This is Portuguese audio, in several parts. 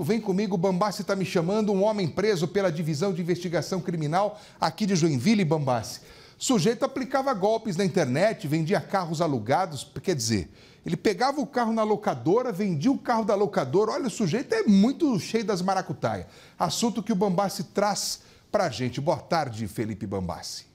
Vem comigo, Bambassi está me chamando, um homem preso pela Divisão de Investigação Criminal aqui de Joinville, Bambassi. O sujeito aplicava golpes na internet, vendia carros alugados, quer dizer, ele pegava o carro na locadora, vendia o carro da locadora. Olha, o sujeito é muito cheio das maracutaia. Assunto que o Bambassi traz pra gente. Boa tarde, Felipe Bambassi.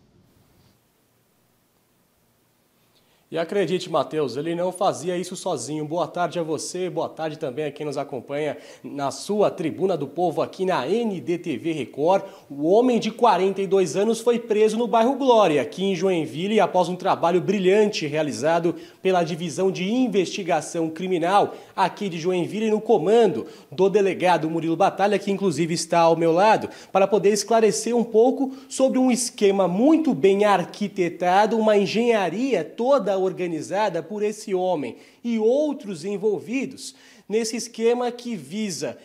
E acredite, Matheus, ele não fazia isso sozinho. Boa tarde a você, boa tarde também a quem nos acompanha na sua Tribuna do Povo aqui na NDTV Record. O homem de 42 anos foi preso no bairro Glória, aqui em Joinville, após um trabalho brilhante realizado pela Divisão de Investigação Criminal aqui de Joinville, no comando do delegado Murilo Batalha, que inclusive está ao meu lado, para poder esclarecer um pouco sobre um esquema muito bem arquitetado, uma engenharia toda organizada por esse homem e outros envolvidos nesse esquema que visa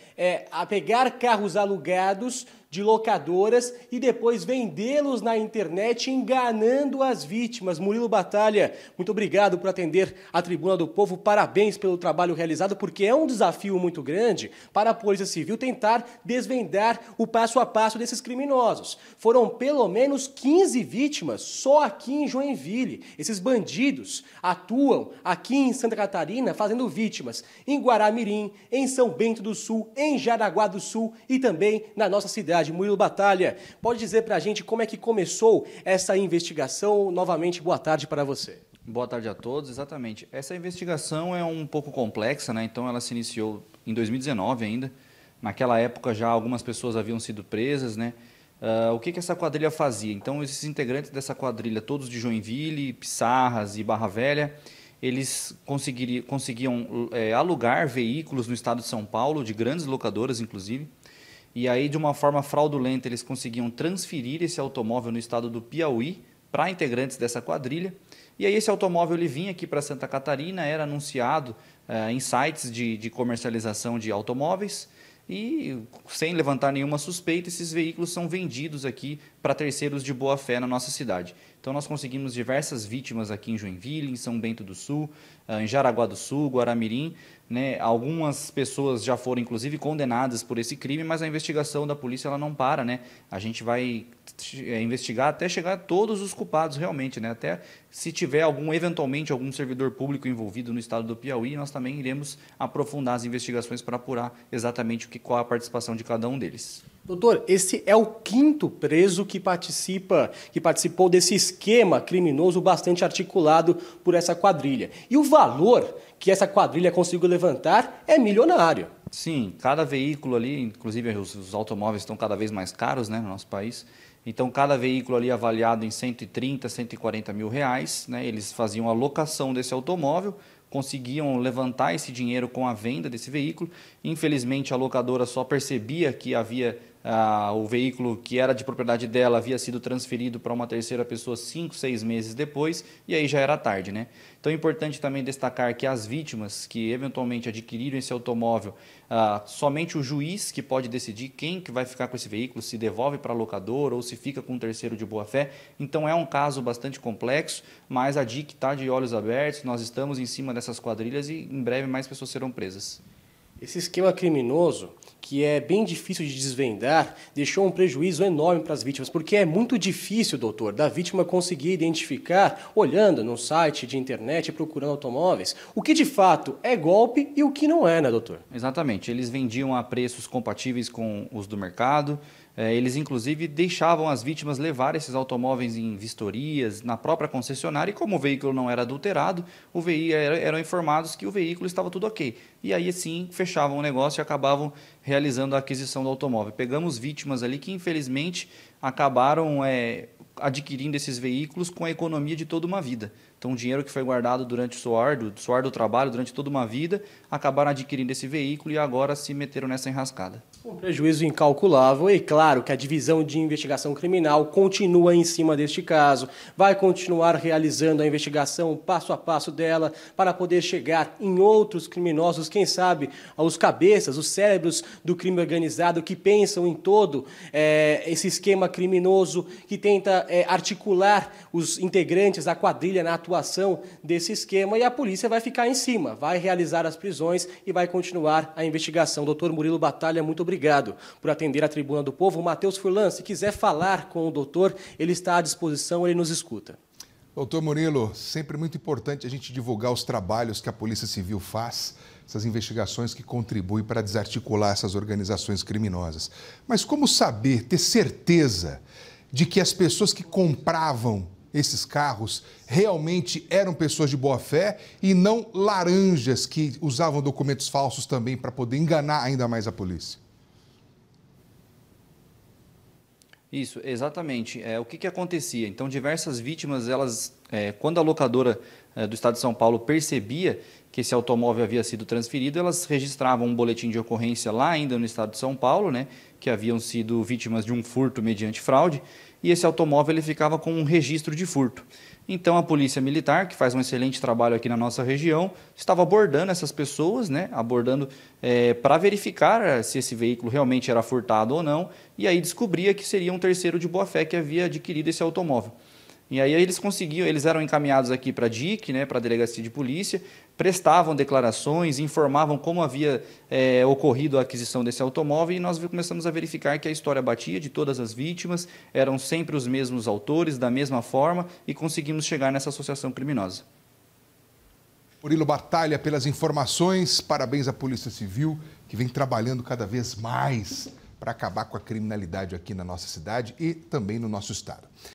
a pegar carros alugados de locadoras e depois vendê-los na internet, enganando as vítimas. Murilo Batalha, muito obrigado por atender a Tribuna do Povo. Parabéns pelo trabalho realizado, porque é um desafio muito grande para a Polícia Civil tentar desvendar o passo a passo desses criminosos. Foram pelo menos 15 vítimas só aqui em Joinville. Esses bandidos atuam aqui em Santa Catarina fazendo vítimas em Guaramirim, em São Bento do Sul, em Jaraguá do Sul e também na nossa cidade. Murilo Batalha, pode dizer pra gente como é que começou essa investigação? Novamente, boa tarde para você. Boa tarde a todos, exatamente. Essa investigação é um pouco complexa, né? Então ela se iniciou em 2019 ainda. Naquela época já algumas pessoas haviam sido presas, né? O que essa quadrilha fazia? Então esses integrantes dessa quadrilha, todos de Joinville, Pissarras e Barra Velha, eles conseguiam alugar veículos no estado de São Paulo, de grandes locadoras inclusive. E aí, de uma forma fraudulenta, eles conseguiam transferir esse automóvel no estado do Piauí para integrantes dessa quadrilha. E aí esse automóvel ele vinha aqui para Santa Catarina, era anunciado em sites de comercialização de automóveis e, sem levantar nenhuma suspeita, esses veículos são vendidos aqui para terceiros de boa fé na nossa cidade. Então nós conseguimos diversas vítimas aqui em Joinville, em São Bento do Sul, em Jaraguá do Sul, Guaramirim, né? Algumas pessoas já foram inclusive condenadas por esse crime, mas a investigação da polícia ela não para, né? A gente vai investigar até chegar a todos os culpados realmente, né? Até se tiver eventualmente algum servidor público envolvido no estado do Piauí, nós também iremos aprofundar as investigações para apurar exatamente qual a participação de cada um deles. Doutor, esse é o 5º preso que participou desse esquema criminoso bastante articulado por essa quadrilha. E o valor que essa quadrilha conseguiu levantar é milionário. Sim, cada veículo ali, inclusive os automóveis estão cada vez mais caros, né, no nosso país. Então, cada veículo ali avaliado em 130, 140 mil reais, né, eles faziam a locação desse automóvel, conseguiam levantar esse dinheiro com a venda desse veículo. Infelizmente, a locadora só percebia que havia o veículo que era de propriedade dela havia sido transferido para uma terceira pessoa 5, 6 meses depois, e aí já era tarde, né? Então é importante também destacar que as vítimas que eventualmente adquiriram esse automóvel, somente o juiz que pode decidir quem que vai ficar com esse veículo, se devolve para a locadora ou se fica com um terceiro de boa fé. Então é um caso bastante complexo, mas a DIC está de olhos abertos, nós estamos em cima dessas quadrilhas e em breve mais pessoas serão presas. Esse esquema criminoso, que é bem difícil de desvendar, deixou um prejuízo enorme para as vítimas, porque é muito difícil, doutor, da vítima conseguir identificar, olhando no site de internet, procurando automóveis, o que de fato é golpe e o que não é, né, doutor? Exatamente, eles vendiam a preços compatíveis com os do mercado. Eles, inclusive, deixavam as vítimas levar esses automóveis em vistorias, na própria concessionária, e como o veículo não era adulterado, eram informados que o veículo estava tudo ok. E aí, sim, fechavam o negócio e acabavam realizando a aquisição do automóvel. Pegamos vítimas ali que, infelizmente, acabaram adquirindo esses veículos com a economia de toda uma vida. Então, o dinheiro que foi guardado durante o suor do trabalho, durante toda uma vida, acabaram adquirindo esse veículo e agora se meteram nessa enrascada. Um prejuízo incalculável e claro que a Divisão de Investigação Criminal continua em cima deste caso, vai continuar realizando a investigação passo a passo dela para poder chegar em outros criminosos, quem sabe os cabeças, os cérebros do crime organizado que pensam em todo esse esquema criminoso que tenta articular os integrantes da quadrilha na atuação atuação desse esquema e a polícia vai ficar em cima, vai realizar as prisões e vai continuar a investigação. Doutor Murilo Batalha, muito obrigado por atender a Tribuna do Povo. Matheus Furlan, se quiser falar com o doutor, ele está à disposição, ele nos escuta. Doutor Murilo, sempre muito importante a gente divulgar os trabalhos que a Polícia Civil faz, essas investigações que contribuem para desarticular essas organizações criminosas. Mas como saber, ter certeza de que as pessoas que compravam esses carros realmente eram pessoas de boa fé e não laranjas que usavam documentos falsos também para poder enganar ainda mais a polícia? Isso, exatamente. O que acontecia? Então, diversas vítimas, quando a locadora do Estado de São Paulo percebia que esse automóvel havia sido transferido, elas registravam um boletim de ocorrência lá ainda no Estado de São Paulo, né, que haviam sido vítimas de um furto mediante fraude, e esse automóvel ele ficava com um registro de furto. Então, a Polícia Militar, que faz um excelente trabalho aqui na nossa região, estava abordando essas pessoas, né, para verificar se esse veículo realmente era furtado ou não, e aí descobria que seria um terceiro de boa-fé que havia adquirido esse automóvel. E aí eles eram encaminhados aqui para a DIC, né, para a Delegacia de Polícia, prestavam declarações, informavam como havia ocorrido a aquisição desse automóvel e nós começamos a verificar que a história batia de todas as vítimas, eram sempre os mesmos autores, da mesma forma, e conseguimos chegar nessa associação criminosa. Murilo Batalha, pelas informações, parabéns à Polícia Civil, que vem trabalhando cada vez mais para acabar com a criminalidade aqui na nossa cidade e também no nosso estado.